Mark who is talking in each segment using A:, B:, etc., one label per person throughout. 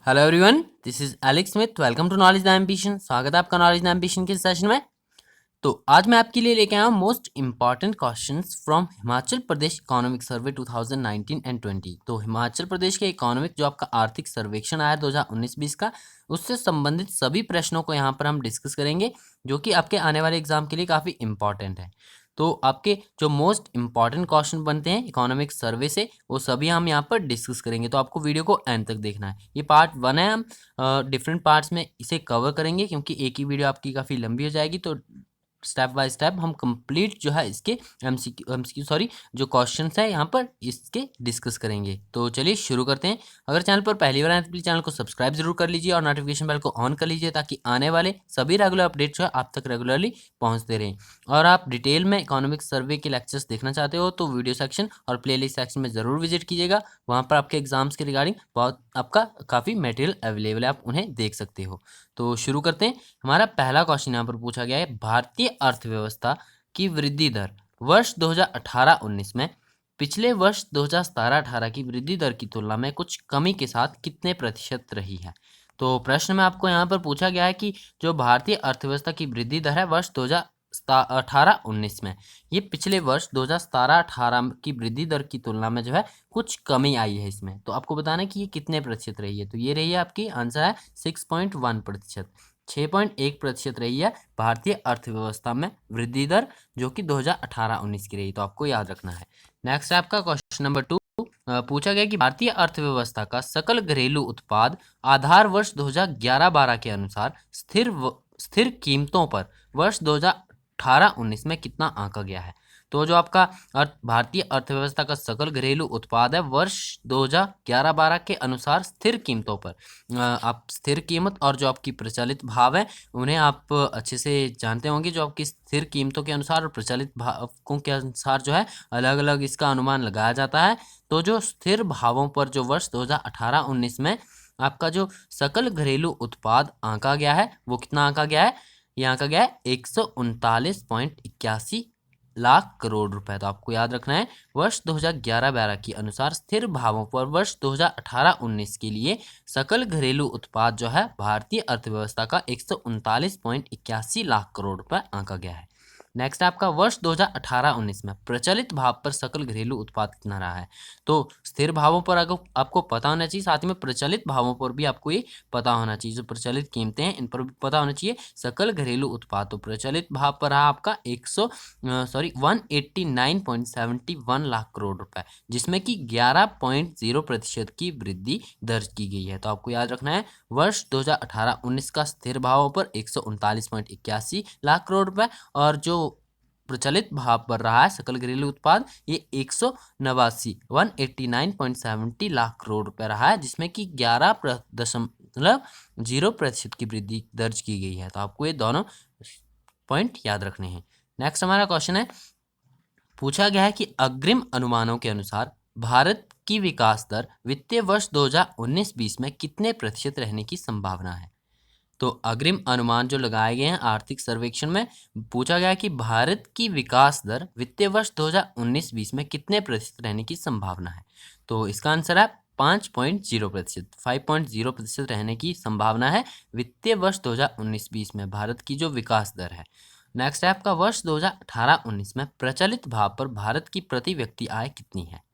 A: Hello everyone, this is Alex Smith. Welcome to Knowledge The Ambition. स्वागत है आपका Knowledge The Ambition के session में। तो आज मैं आपके लिए लेके आया हूँ most important questions from Himachal Pradesh economic survey 2019 and 20। तो हिमाचल प्रदेश के इकोनॉमिक जो आपका आर्थिक सर्वेक्षण आया 2019-20 का, उससे संबंधित सभी प्रश्नों को यहाँ पर हम डिस्कस करेंगे, जो कि आपके आने वाले एग्जाम के लिए काफ़ी इंपॉर्टेंट है। तो आपके जो मोस्ट इंपॉर्टेंट क्वेश्चन बनते हैं इकोनॉमिक सर्वे से, वो सभी हम यहाँ पर डिस्कस करेंगे। तो आपको वीडियो को एंड तक देखना है। ये पार्ट 1 है, हम डिफरेंट पार्ट्स में इसे कवर करेंगे, क्योंकि एक ही वीडियो आपकी काफ़ी लंबी हो जाएगी। तो स्टेप बाय स्टेप हम कंप्लीट जो है इसके एमसीक्यू सॉरी जो क्वेश्चंस है यहाँ पर इसके डिस्कस करेंगे। तो चलिए शुरू करते हैं। अगर चैनल पर पहली बार आए तो प्लीज चैनल को सब्सक्राइब जरूर कर लीजिए और नोटिफिकेशन बेल को ऑन कर लीजिए, ताकि आने वाले सभी रेगुलर अपडेट्स जो है आप तक रेगुलरली पहुंचते रहें। और आप डिटेल में इकोनॉमिक सर्वे के लेक्चर्स देखना चाहते हो तो वीडियो सेक्शन और प्लेलिस्ट सेक्शन में ज़रूर विजिट कीजिएगा। वहाँ पर आपके एग्जाम्स के रिगार्डिंग बहुत आपका काफ़ी मटेरियल अवेलेबल है, आप उन्हें देख सकते हो। तो शुरू करते हैं। हमारा पहला क्वेश्चन यहाँ पर पूछा गया है, भारतीय अर्थव्यवस्था की वृद्धि दर वर्ष 2018-19 में पिछले वर्ष 2017-18 की वृद्धि दर की तुलना में कुछ कमी के साथ कितने प्रतिशत रही है। तो प्रश्न में आपको यहाँ पर पूछा गया है कि जो भारतीय अर्थव्यवस्था की वृद्धि दर है वर्ष 2018-19 में, ये पिछले वर्ष 2017-18 की वृद्धि दर की तुलना में जो है कुछ कमी आई है इसमें। तो आपको बताना है कि ये कितने प्रतिशत रही है। तो ये रही है आपकी आंसर है 6.1%। 6.1% रही है भारतीय अर्थव्यवस्था में वृद्धि दर, जो कि 2018-19 की रही। तो आपको याद रखना है। नेक्स्ट है आपका क्वेश्चन नंबर 2। पूछा गया कि भारतीय अर्थव्यवस्था का सकल घरेलू उत्पाद आधार वर्ष 2011-12 के अनुसार स्थिर कीमतों पर वर्ष 2018-19 में कितना आंका गया है। तो जो आपका भारतीय अर्थव्यवस्था का सकल घरेलू उत्पाद है वर्ष 2011-12 के अनुसार स्थिर कीमतों पर, आप स्थिर कीमत और जो आपकी प्रचलित भाव है उन्हें आप अच्छे से जानते होंगे। जो आपकी स्थिर कीमतों के अनुसार और प्रचलित भावों के अनुसार जो है अलग अलग इसका अनुमान लगाया जाता है। तो जो स्थिर भावों पर जो वर्ष 2018-19 में आपका जो सकल घरेलू उत्पाद आंका गया है, वो कितना आंका गया है? ये आंका गया है 139.81 लाख करोड़ रुपए। तो आपको याद रखना है वर्ष 2011-12 के अनुसार स्थिर भावों पर वर्ष 2018-19 के लिए सकल घरेलू उत्पाद जो है भारतीय अर्थव्यवस्था का 139.81 लाख करोड़ रुपए आंका गया है। नेक्स्ट है आपका वर्ष 2018-19 में प्रचलित भाव पर सकल घरेलू उत्पाद कितना रहा है। तो स्थिर भावों पर आपको पता होना चाहिए, साथ में प्रचलित भावों पर भी आपको ये पता होना चाहिए। जो प्रचलित कीमतें हैं इन पर भी पता होना चाहिए। सकल घरेलू उत्पाद तो प्रचलित भाव पर रहा आपका 189.71 लाख करोड़ रुपए, जिसमें कि 11.0% की वृद्धि दर्ज की गई है। तो आपको याद रखना है वर्ष 2018-19 का स्थिर भावों पर 139.81 लाख करोड़ रुपए, और जो प्रचलित भाव पर रहा है सकल घरेलू उत्पाद ये 189.70 लाख करोड़ रुपए रहा है, जिसमें कि 11.0% की वृद्धि दर्ज की गई है। तो आपको ये दोनों पॉइंट याद रखने हैं। नेक्स्ट हमारा क्वेश्चन है, पूछा गया है कि अग्रिम अनुमानों के अनुसार भारत की विकास दर वित्तीय वर्ष 2019-20 में कितने प्रतिशत रहने की संभावना है। तो अग्रिम अनुमान जो लगाए गए हैं आर्थिक सर्वेक्षण में, पूछा गया कि भारत की विकास दर वित्तीय वर्ष 2019-20 में कितने प्रतिशत रहने की संभावना है। तो इसका आंसर है 5.0%। 5.0% रहने की संभावना है वित्तीय वर्ष 2019-20 में भारत की जो विकास दर है। नेक्स्ट है आपका वर्ष 2018-19 में प्रचलित भाव पर भारत की प्रति व्यक्ति आय कितनी है।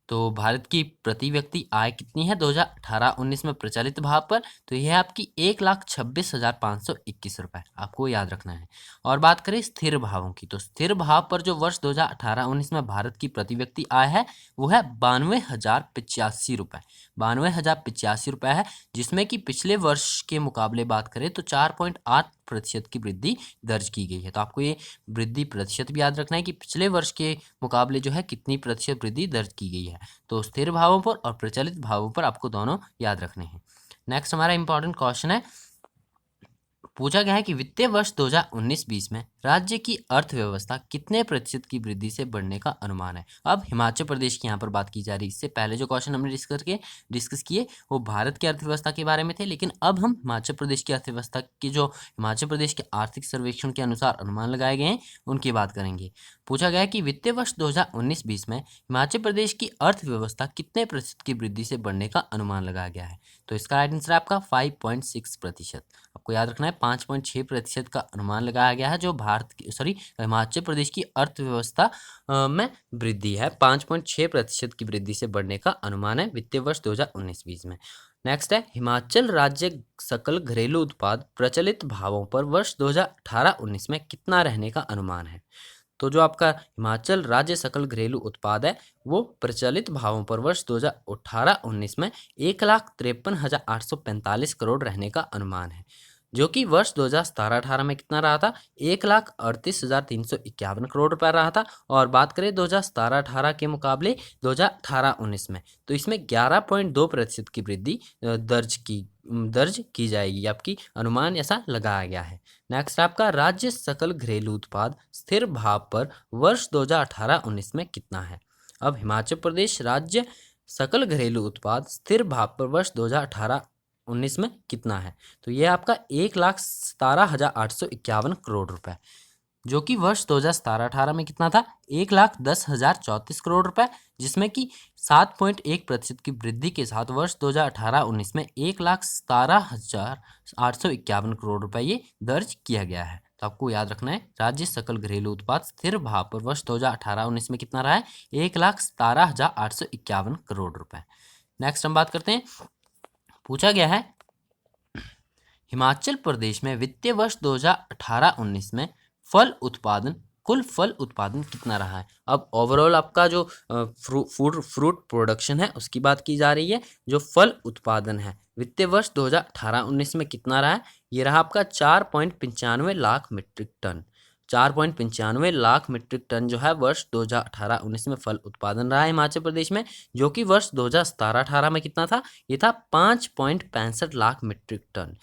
A: तो भारत की प्रति व्यक्ति आय कितनी है 2018-19 में प्रचलित भाव पर। तो यह है आपकी 1,26,521 रुपए, आपको याद रखना है। और बात करें स्थिर भावों की, तो स्थिर भाव पर जो वर्ष 2018-19 में भारत की प्रति व्यक्ति आय है वो है 92,085 रुपए। 92,085 रुपए है, जिसमें कि पिछले वर्ष के मुकाबले बात करें तो 4.8% की वृद्धि दर्ज की गई है। तो आपको ये वृद्धि प्रतिशत भी याद रखना है कि पिछले वर्ष के मुकाबले जो है कितनी प्रतिशत वृद्धि दर्ज की गई है। तो स्थिर भावों पर और प्रचलित भावों पर आपको दोनों याद रखने हैं। नेक्स्ट हमारा इंपॉर्टेंट क्वेश्चन है, पूछा गया है कि वित्तीय वर्ष 2019-20 में राज्य की अर्थव्यवस्था कितने प्रतिशत की वृद्धि से बढ़ने का अनुमान है। अब हिमाचल प्रदेश की यहाँ पर बात की जा रही है। इससे पहले जो क्वेश्चन हमने डिस्कस किए वो भारत की अर्थव्यवस्था के बारे में थे, लेकिन अब हम हिमाचल प्रदेश की अर्थव्यवस्था की जो हिमाचल प्रदेश के आर्थिक सर्वेक्षण के अनुसार अनुमान लगाए गए हैं उनकी बात करेंगे। पूछा गया है कि वित्तीय वर्ष 2019-20 में हिमाचल प्रदेश की अर्थव्यवस्था कितने प्रतिशत की वृद्धि से बढ़ने का अनुमान लगाया गया है। तो इसका राइट आंसर है आपका 5.6%। आपको याद रखना है 5.6% का अनुमान लगाया गया है जो हिमाचल प्रदेश की अर्थव्यवस्था में वृद्धि है। 5.6% की वृद्धि से बढ़ने का अनुमान है वित्तीय वर्ष 2019-20 में। नेक्स्ट है हिमाचल राज्य सकल घरेलू उत्पाद प्रचलित भावों पर वर्ष 2018-19 में कितना रहने का अनुमान है। तो जो आपका हिमाचल राज्य सकल घरेलू उत्पाद है वो प्रचलित भावों पर वर्ष 2018-19 में 1,53,845 करोड़ रहने का अनुमान है, जो कि वर्ष 2017-18 में कितना रहा था, 1,38,351 करोड़ रुपया रहा था। और बात करें 2017-18 के मुकाबले 2018-19 में, तो इसमें 11.2% की वृद्धि दर्ज की जाएगी। आपकी अनुमान ऐसा लगाया गया है। नेक्स्ट आपका राज्य सकल घरेलू उत्पाद स्थिर भाव पर वर्ष 2018-19 में कितना है। अब हिमाचल प्रदेश राज्य सकल घरेलू उत्पाद स्थिर भाव पर वर्ष 2018-19 में कितना है। तो ये आपका 1,17,851 करोड़ रुपए, जो कि वर्ष 2017-18 में कितना था, 1,10,034 करोड़ रुपए, जिसमें कि 7.1% की वृद्धि के साथ वर्ष 2018-19 में 1,17,851 करोड़ रुपए ये दर्ज किया गया है। तो आपको याद रखना है राज्य सकल घरेलू उत्पाद स्थिर भाव पर वर्ष 2018-19 में कितना रहा है, 1,17,851 करोड़ रुपए। नेक्स्ट हम बात करते हैं, पूछा गया है हिमाचल प्रदेश में वित्तीय वर्ष 2018-19 में कुल फल उत्पादन कितना रहा है। अब ओवरऑल आपका जो फ्रूट प्रोडक्शन है उसकी बात की जा रही है। जो फल उत्पादन है वित्तीय वर्ष 2018-19 में कितना रहा है, ये रहा आपका 4.95 lakh metric tonne. 4.95 lakh metric tonne जो है वर्ष 2018-19 में फल उत्पादन रहा है हिमाचल प्रदेश में, जो कि वर्ष 2017-18 में कितना था, ये था 5.65 लाख मीट्रिक टन,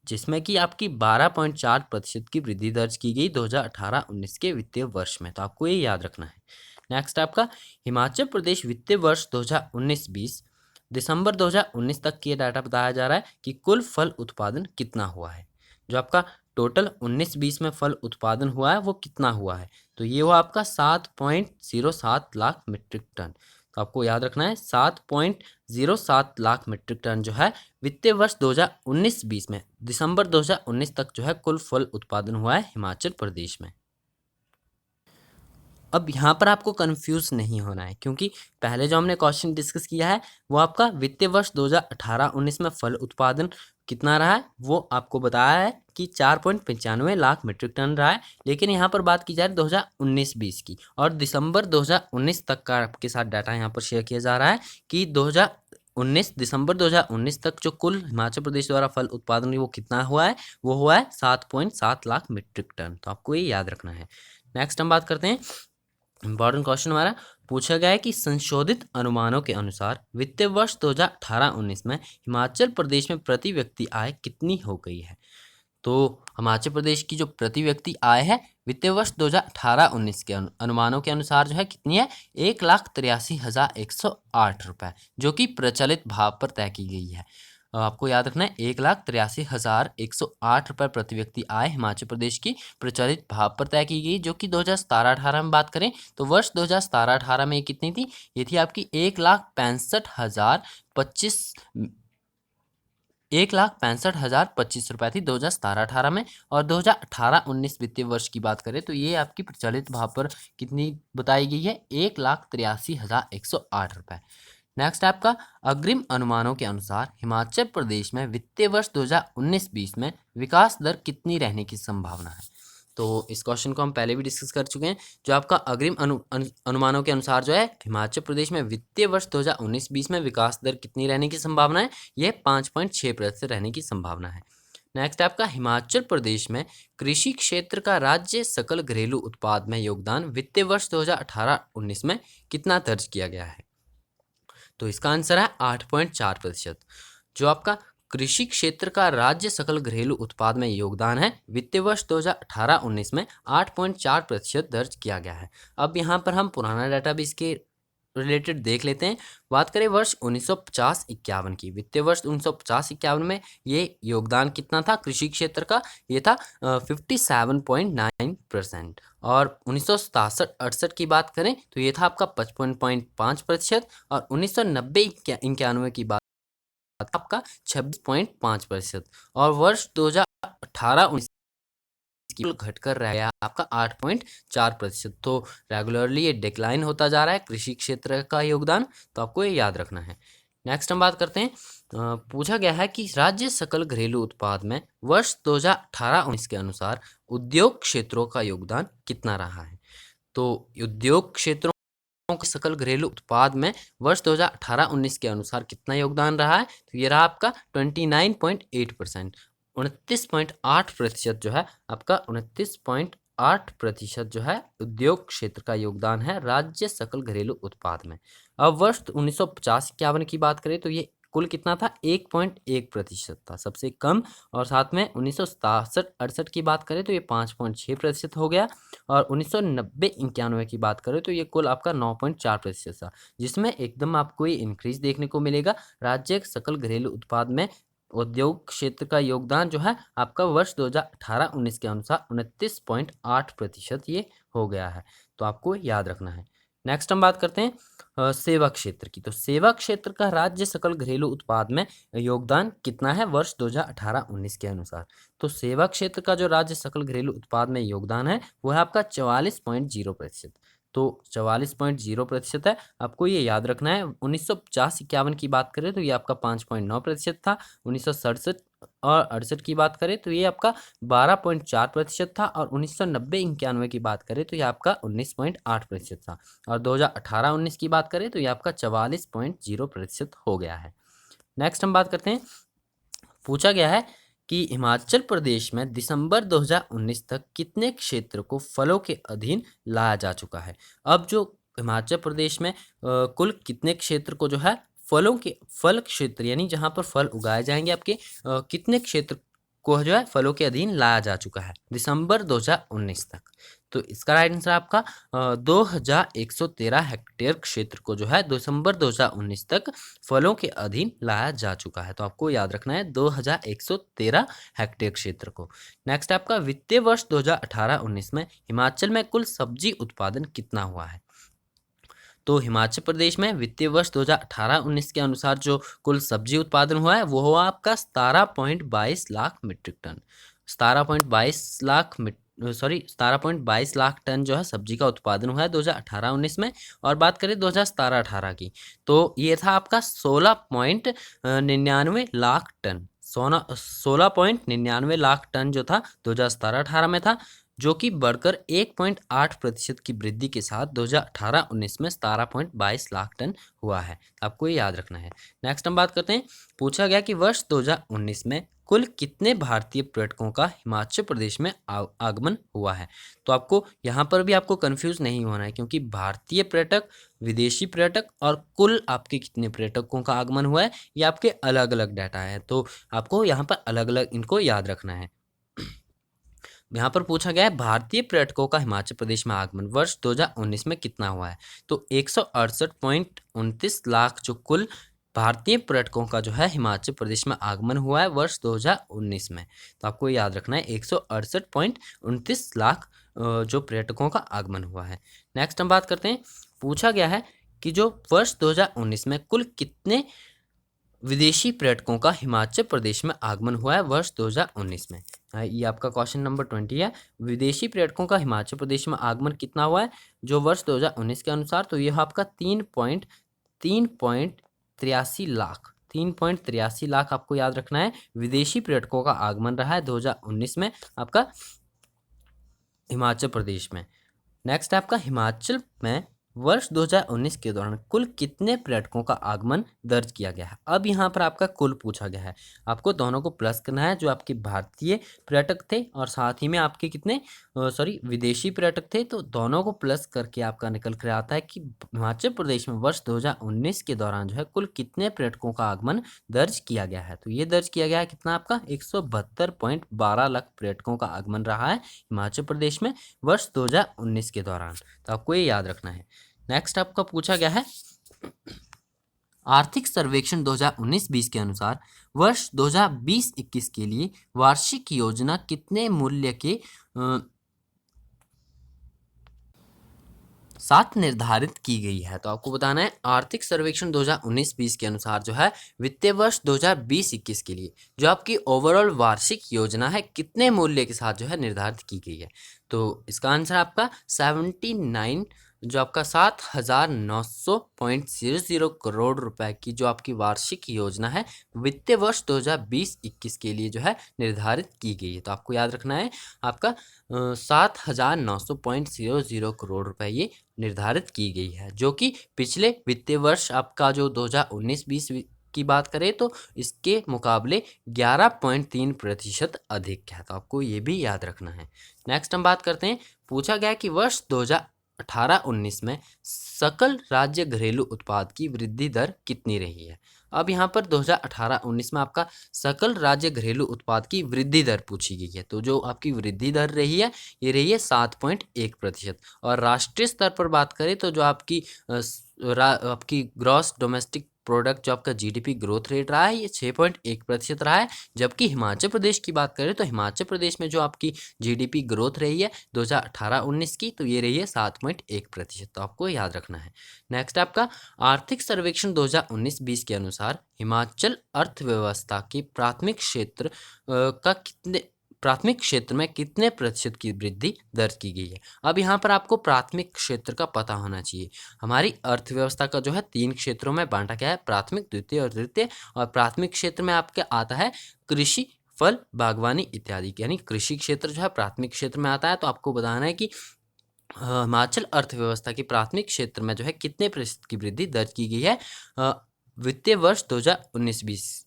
A: जिसमें कि आपकी 12.4% की वृद्धि दर्ज की गई 2018-19 के वित्तीय वर्ष में। तो आपको ये याद रखना है। नेक्स्ट आपका हिमाचल प्रदेश वित्तीय वर्ष 2019-20 दिसंबर 2019 तक की डाटा बताया जा रहा है कि कुल फल उत्पादन कितना हुआ है। जो आपका टोटल 19-20 में फल उत्पादन हुआ है वो कितना हुआ है, तो ये हुआ आपका 7.07 लाख मीट्रिक टन। तो आपको याद रखना है 7.07 लाख मीट्रिक टन जो है वित्तीय वर्ष 2019-20 में दिसंबर 2019 तक जो है कुल फल उत्पादन हुआ है हिमाचल प्रदेश में। अब यहाँ पर आपको कंफ्यूज नहीं होना है, क्योंकि पहले जो हमने क्वेश्चन डिस्कस किया है वो आपका वित्तीय वर्ष 2018-19 में फल उत्पादन कितना रहा है वो आपको बताया है कि 4.95 लाख मीट्रिक टन रहा है, लेकिन यहाँ पर बात की जा रही है 2019-20 की, और दिसंबर 2019 तक का आपके साथ डाटा यहाँ पर शेयर किया जा रहा है कि दिसंबर 2019 तक जो कुल हिमाचल प्रदेश द्वारा फल उत्पादन वो कितना हुआ है, वो हुआ है 7.7 लाख मीट्रिक टन। तो आपको ये याद रखना है। नेक्स्ट हम बात करते हैं, इंपॉर्टेंट क्वेश्चन हमारा पूछा गया है कि संशोधित अनुमानों के अनुसार वित्तीय वर्ष 2018-19 में हिमाचल प्रदेश में प्रति व्यक्ति आय कितनी हो गई है। तो हिमाचल प्रदेश की जो प्रति व्यक्ति आय है वित्तीय वर्ष 2018-19 के अनुमानों के अनुसार जो है कितनी है, 1,83,108 रुपये, जो कि प्रचलित भाव पर तय की गई है। आपको याद रखना है 1,83,108 रुपये प्रति व्यक्ति आय हिमाचल प्रदेश की प्रचलित भाव पर तय की गई, जो कि 2017-18 में बात करें तो वर्ष 2017-18 में ये कितनी थी, ये थी आपकी 1,65,025 रुपये थी 2017-18 में। और 2018-19 वित्तीय वर्ष की बात करें तो ये आपकी प्रचलित भाव पर कितनी बताई गई है, 1,83,108 रुपये। नेक्स्ट आपका अग्रिम अनुमानों के अनुसार हिमाचल प्रदेश में वित्तीय वर्ष 2019-20 में विकास दर कितनी रहने की संभावना है। तो इस क्वेश्चन को हम पहले भी डिस्कस कर चुके हैं। जो आपका अग्रिम अनुमानों के अनुसार जो है हिमाचल प्रदेश में वित्तीय वर्ष 2019-20 में विकास दर कितनी रहने की संभावना है, यह 5.6% रहने की संभावना है। नेक्स्ट आपका हिमाचल प्रदेश में कृषि क्षेत्र का राज्य सकल घरेलू उत्पाद में योगदान वित्तीय वर्ष 2018-19 में कितना दर्ज किया गया है। तो इसका आंसर है 8.4%। जो आपका कृषि क्षेत्र का राज्य सकल घरेलू उत्पाद में योगदान है वित्तीय वर्ष 2018-19 में 8.4% दर्ज किया गया है। अब यहाँ पर हम पुराना डाटा भी इसके रिलेटेड देख लेते हैं। बात करें वर्ष 1950-51 की, वित्तीय वर्ष 1950-51 में ये योगदान कितना था कृषि क्षेत्र का, ये था 57.9%। और 1967-68 की बात करें तो ये था आपका 55.5%। और 1990-91 की बात आपका 26.5%। और वर्ष 2018-19 की घटकर रह गया आपका 8.4%। तो रेगुलरली ये डिक्लाइन होता जा रहा है कृषि क्षेत्र का योगदान, तो आपको ये याद रखना है। नेक्स्ट हम बात करते हैं, पूछा गया है कि राज्य सकल घरेलू उत्पाद में वर्ष 2018-19 के अनुसार उद्योग क्षेत्रों का योगदान कितना रहा है। तो उद्योग क्षेत्रों के सकल घरेलू उत्पाद में वर्ष 2018-19 के अनुसार कितना योगदान रहा है, तो ये रहा आपका 29.8%। 29.8% जो है आपका 29.8% जो है उद्योग क्षेत्र का योगदान है राज्य सकल घरेलू उत्पाद में। अब वर्ष 1950-51 की बात करें तो ये कुल कितना था, 1.1% था, सबसे कम। और साथ में 1967-68 की बात करें तो ये 5.6% हो गया। और 1990-91 की बात करें तो ये कुल आपका 9.4% था, जिसमें एकदम आपको ये इंक्रीज देखने को मिलेगा। राज्य सकल घरेलू उत्पाद में उद्योग क्षेत्र का योगदान जो है आपका वर्ष 2018-19 के अनुसार 29.8% ये हो गया है, तो आपको याद रखना है। नेक्स्ट हम बात करते हैं सेवा क्षेत्र की। तो सेवा क्षेत्र का राज्य सकल घरेलू उत्पाद में योगदान कितना है वर्ष 2018-19 के अनुसार। तो सेवा क्षेत्र का जो राज्य सकल घरेलू उत्पाद में योगदान है वो है आपका 44.0%। तो 44.0% है, आपको ये याद रखना है। 1950-51 की बात करें तो ये आपका 5.9% था। 1967 और 68 की बात करें तो ये आपका 12.4% था। और 1990-91 की बात करें तो ये आपका 19.8% था। और 2018-19 की बात करें तो ये आपका 44.0% हो गया है। नेक्स्ट हम बात करते हैं, पूछा गया है कि हिमाचल प्रदेश में दिसंबर 2019 तक कितने क्षेत्र को फलों के अधीन लाया जा चुका है। अब जो हिमाचल प्रदेश में कुल कितने क्षेत्र को जो है फल क्षेत्र यानी जहां पर फल उगाए जाएंगे आपके कितने क्षेत्र को जो है फलों के अधीन लाया जा चुका है दिसंबर 2019 तक। तो इसका राइट आंसर आपका 2113 हेक्टेयर क्षेत्र को जो है दिसंबर 2019 तक फलों के अधीन लाया जा चुका है। तो आपको याद रखना है 2113 हेक्टेयर क्षेत्र को। नेक्स्ट आपका वित्तीय वर्ष 2018-19 में हिमाचल में कुल सब्जी उत्पादन कितना हुआ है। तो हिमाचल प्रदेश में वित्तीय वर्ष 2018-19 के अनुसार जो कुल सब्जी उत्पादन हुआ है वो हुआ आपका 17.22 lakh metric tonne. 17.22 lakh tonne जो है सब्जी का उत्पादन हुआ है 2018-19 में। और बात करें 2017-18 की तो ये था आपका 16.99 लाख टन। 16.99 लाख टन जो था 2017-18 में था, जो कि बढ़कर 1.8% की वृद्धि के साथ 2018-19 में 17.22 लाख टन हुआ है। आपको ये याद रखना है। नेक्स्ट हम बात करते हैं, पूछा गया कि वर्ष 2019 में कुल कितने भारतीय पर्यटकों का हिमाचल प्रदेश में आगमन हुआ है। तो आपको यहाँ पर भी आपको कंफ्यूज नहीं होना है, क्योंकि भारतीय पर्यटक, विदेशी पर्यटक और कुल आपके कितने पर्यटकों का आगमन हुआ है ये आपके अलग अलग डाटा है। तो आपको यहाँ पर अलग अलग इनको याद रखना है। यहाँ पर पूछा गया है भारतीय पर्यटकों का हिमाचल प्रदेश में आगमन वर्ष 2019 में कितना हुआ है। तो 168.29 लाख जो कुल भारतीय पर्यटकों का जो है हिमाचल प्रदेश में आगमन हुआ है वर्ष 2019 में। तो आपको याद रखना है 168.29 लाख जो पर्यटकों का आगमन हुआ है। नेक्स्ट हम बात करते हैं, पूछा गया है कि जो वर्ष 2019 में कुल कितने विदेशी पर्यटकों का हिमाचल प्रदेश में आगमन हुआ है वर्ष 2019 में। ये आपका क्वेश्चन नंबर 20 है। विदेशी पर्यटकों का हिमाचल प्रदेश में आगमन कितना हुआ है जो वर्ष 2019 के अनुसार, तो यह आपका 3.83 लाख 3.83 लाख आपको याद रखना है विदेशी पर्यटकों का आगमन रहा है 2019 में आपका हिमाचल प्रदेश में। नेक्स्ट आपका हिमाचल में वर्ष 2019 के दौरान कुल कितने पर्यटकों का आगमन दर्ज किया गया है। अब यहाँ पर आपका कुल पूछा गया है, आपको दोनों को प्लस करना है, जो आपके भारतीय पर्यटक थे और साथ ही में आपके कितने विदेशी पर्यटक थे, तो दोनों को प्लस करके आपका निकल कर आता है कि हिमाचल प्रदेश में वर्ष 2019 के दौरान जो है कुल कितने पर्यटकों का आगमन दर्ज किया गया है। तो ये दर्ज किया गया है कितना, आपका 172.12 लाख पर्यटकों का आगमन रहा है हिमाचल प्रदेश में वर्ष 2019 के दौरान। तो आपको ये याद रखना है। नेक्स्ट आपका पूछा गया है आर्थिक सर्वेक्षण 2019-20 के अनुसार वर्ष 2020-21 के लिए वार्षिक योजना कितने मूल्य के साथ निर्धारित की गई है। तो आपको बताना है आर्थिक सर्वेक्षण 2019-20 के अनुसार जो है वित्तीय वर्ष 2020-21 के लिए जो आपकी ओवरऑल वार्षिक योजना है कितने मूल्य के साथ जो है निर्धारित की गई है। तो इसका आंसर आपका 79 जो आपका 7,900.00 करोड़ रुपए की जो आपकी वार्षिक योजना है वित्तीय वर्ष 2020-21 के लिए जो है निर्धारित की गई है। तो आपको याद रखना है आपका 7,900.00 करोड़ रुपए ये निर्धारित की गई है, जो कि पिछले वित्तीय वर्ष आपका जो 2019-20 की बात करें तो इसके मुकाबले 11.3% अधिक है। तो आपको ये भी याद रखना है। नेक्स्ट हम बात करते हैं, पूछा गया कि वर्ष 2018-19 में सकल राज्य घरेलू उत्पाद की वृद्धि दर कितनी रही है। अब यहाँ पर 2018-19 में आपका सकल राज्य घरेलू उत्पाद की वृद्धि दर पूछी गई है। तो जो आपकी वृद्धि दर रही है ये रही है 7.1%। और राष्ट्रीय स्तर पर बात करें तो जो आपकी ग्रॉस डोमेस्टिक प्रोडक्ट जो आपका जीडीपी ग्रोथ रेट रहा है ये 6.1% रहा है। जबकि हिमाचल प्रदेश की बात करें तो हिमाचल प्रदेश में जो आपकी जीडीपी ग्रोथ रही है 2018-19 की तो ये रही है 7.1%। तो आपको याद रखना है। नेक्स्ट आपका आर्थिक सर्वेक्षण 2019-20 के अनुसार हिमाचल अर्थव्यवस्था के प्राथमिक क्षेत्र में कितने प्रतिशत की वृद्धि दर्ज की गई है। अब यहाँ पर आपको प्राथमिक क्षेत्र का पता होना चाहिए। हमारी अर्थव्यवस्था का जो है 3 क्षेत्रों में बांटा गया है, प्राथमिक, द्वितीय और तृतीय। और प्राथमिक क्षेत्र में आपके आता है कृषि, फल, बागवानी इत्यादि, यानी कृषि क्षेत्र जो है प्राथमिक क्षेत्र में आता है। तो आपको बताना है कि हिमाचल अर्थव्यवस्था के प्राथमिक क्षेत्र में जो है कितने प्रतिशत की वृद्धि दर्ज की गई है वित्तीय वर्ष 2019-20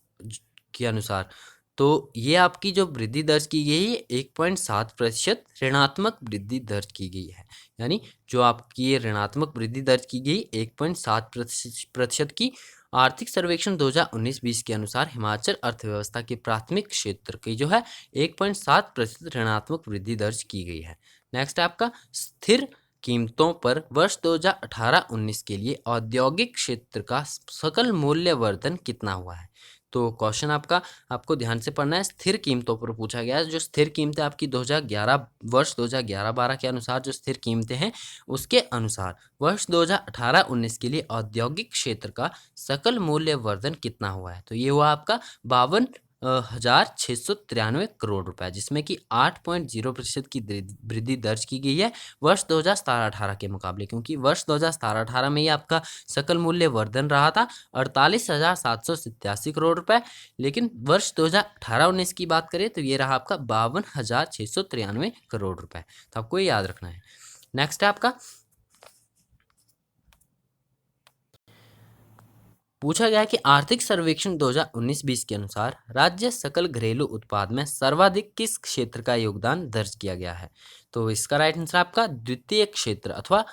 A: के अनुसार। तो ये आपकी जो वृद्धि दर्ज की गई है 1.7% ऋणात्मक वृद्धि दर्ज की गई है। यानी जो आपकी ये ऋणात्मक वृद्धि दर्ज की गई 1.7% की आर्थिक सर्वेक्षण 2019-20 के अनुसार हिमाचल अर्थव्यवस्था के प्राथमिक क्षेत्र की जो है 1.7% ऋणात्मक वृद्धि दर्ज की गई है। नेक्स्ट आपका स्थिर कीमतों पर वर्ष 2018-19 के लिए औद्योगिक क्षेत्र का सकल मूल्यवर्धन कितना हुआ है। तो क्वेश्चन आपको ध्यान से पढ़ना है। स्थिर कीमतों पर पूछा गया है। जो स्थिर कीमतें आपकी 2011 वर्ष 2011-12 के अनुसार जो स्थिर कीमतें हैं उसके अनुसार वर्ष 2018-19 के लिए औद्योगिक क्षेत्र का सकल मूल्यवर्धन कितना हुआ है। तो ये हुआ आपका 52,693 करोड़ रुपए, जिसमें कि 8.0% की वृद्धि दर्ज की गई है वर्ष 2017-18 के मुकाबले, क्योंकि वर्ष 2017-18 में ये आपका सकल मूल्य वर्धन रहा था 48,787 करोड़ रुपए। लेकिन वर्ष 2018-19 की बात करें तो ये रहा आपका 52,693 करोड़ रुपए। तो आपको ये याद रखना है। नेक्स्ट है आपका पूछा गया है कि आर्थिक सर्वेक्षण 2019-20 के अनुसार राज्य सकल घरेलू उत्पाद में सर्वाधिक किस क्षेत्र का योगदान दर्ज किया गया है। तो इसका राइट आंसर आपका द्वितीय क्षेत्र अथवा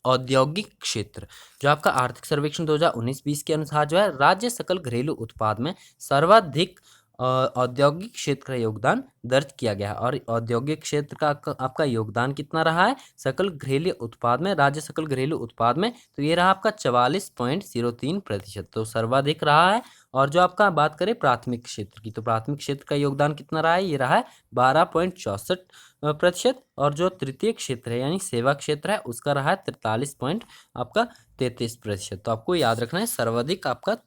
A: औद्योगिक क्षेत्र। जो आपका आर्थिक सर्वेक्षण 2019-20 के अनुसार जो है राज्य सकल घरेलू उत्पाद में सर्वाधिक औद्योगिक क्षेत्र का योगदान दर्ज किया गया है। और औद्योगिक क्षेत्र का आपका योगदान कितना रहा है सकल घरेलू उत्पाद में, राज्य सकल घरेलू उत्पाद में, तो ये रहा आपका 44.03%, तो सर्वाधिक रहा है। और जो आपका बात करें प्राथमिक क्षेत्र की, तो प्राथमिक क्षेत्र का योगदान कितना रहा है, ये रहा है 12.64%। और जो तृतीय क्षेत्र है यानी सेवा क्षेत्र है उसका रहा है 43.33%। तो आपको याद रखना है सर्वाधिक आपका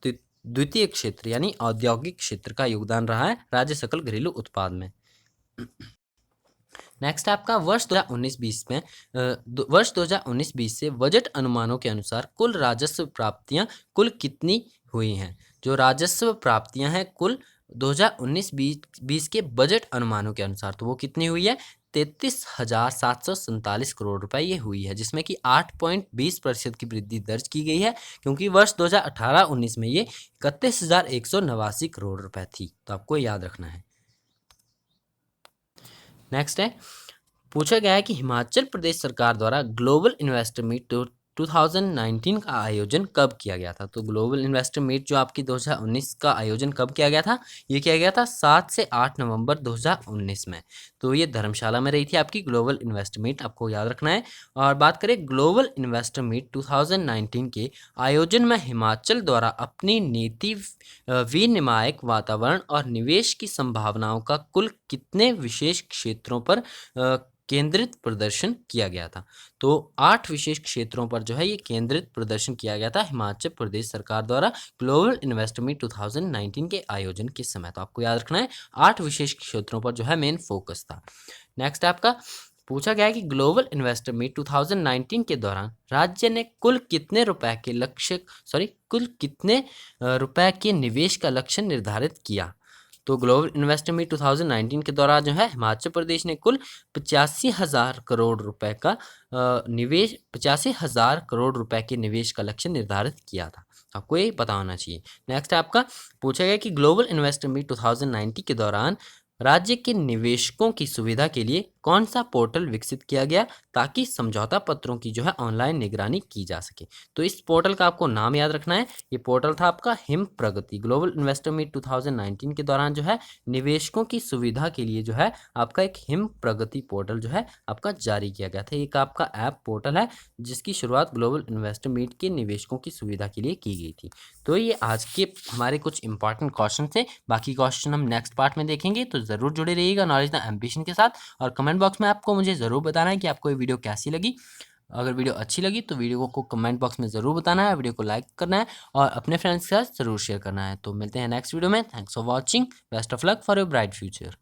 A: द्वितीय क्षेत्र यानी औद्योगिक क्षेत्र का योगदान रहा है राज्य सकल घरेलू उत्पाद में। नेक्स्ट आपका वर्ष 2019-20 में वर्ष 2019-20 से बजट अनुमानों के अनुसार कुल राजस्व प्राप्तियां कुल कितनी हुई हैं। जो राजस्व प्राप्तियां हैं कुल 2019-20 के बजट अनुमानों के अनुसार तो वो कितनी हुई है 33,747 करोड़ रुपए ये हुई है, जिसमें कि 8.20% की वृद्धि दर्ज की गई है, क्योंकि वर्ष 2018-19 में ये 31,189 करोड़ रुपए थी। तो आपको याद रखना है। नेक्स्ट है पूछा गया है कि हिमाचल प्रदेश सरकार द्वारा ग्लोबल इन्वेस्टर मीट 2019 का आयोजन कब किया गया था? तो ग्लोबल इन्वेस्टर मीट जो आपकी 2019 का आयोजन कब किया गया था? ये किया गया था 7 से 8 नवंबर 2019 में। तो ये धर्मशाला में रही थी आपकी ग्लोबल इन्वेस्टर मीट, आपको याद रखना है। और बात करें ग्लोबल इन्वेस्टर मीट 2019 के आयोजन में हिमाचल द्वारा अपनी नीति विनियामक वातावरण और निवेश की संभावनाओं का कुल कितने विशेष क्षेत्रों पर केंद्रित प्रदर्शन किया गया था? तो 8 विशेष क्षेत्रों पर जो है ये केंद्रित प्रदर्शन किया गया था हिमाचल प्रदेश सरकार द्वारा ग्लोबल इन्वेस्टर मीट 2019 के आयोजन के समय। तो आपको याद रखना है 8 विशेष क्षेत्रों पर जो है मेन फोकस था। नेक्स्ट आपका पूछा गया है कि ग्लोबल इन्वेस्टर मीट 2019 के दौरान राज्य ने कुल कितने रुपए के निवेश का लक्ष्य निर्धारित किया? तो ग्लोबल इन्वेस्टर मीट 2019 के दौरान जो है हिमाचल प्रदेश ने कुल 85,000 करोड़ रुपए का 85,000 करोड़ रुपए के निवेश का लक्ष्य निर्धारित किया था। आपको ये पता होना चाहिए। नेक्स्ट आपका पूछा गया कि ग्लोबल इन्वेस्टर मीट 2019 के दौरान राज्य के निवेशकों की सुविधा के लिए कौन सा पोर्टल विकसित किया गया ताकि समझौता पत्रों की जो है ऑनलाइन निगरानी की जा सके? तो इस पोर्टल का आपको नाम याद रखना है। ये पोर्टल था आपका Him Pragati. Global investor meet 2019 के दौरान जो है निवेशकों की सुविधा के लिए जो है आपका एक हिम प्रगति पोर्टल जो है आपका जारी किया गया था। एक आपका ऐप पोर्टल है जिसकी शुरुआत ग्लोबल इन्वेस्टर मीट के निवेशकों की सुविधा के लिए की गई थी। तो ये आज के हमारे कुछ इंपॉर्टेंट क्वेश्चन थे। बाकी क्वेश्चन हम नेक्स्ट पार्ट में देखेंगे, तो ज़रूर जुड़े रहिएगा नॉलेज द एम्बिशन के साथ। और कमेंट बॉक्स में आपको मुझे ज़रूर बताना है कि आपको ये वीडियो कैसी लगी। अगर वीडियो अच्छी लगी तो वीडियो को कमेंट बॉक्स में ज़रूर बताना है, वीडियो को लाइक करना है और अपने फ्रेंड्स के साथ ज़रूर शेयर करना है। तो मिलते हैं नेक्स्ट वीडियो में। Thanks for watching. Best of luck for your bright future.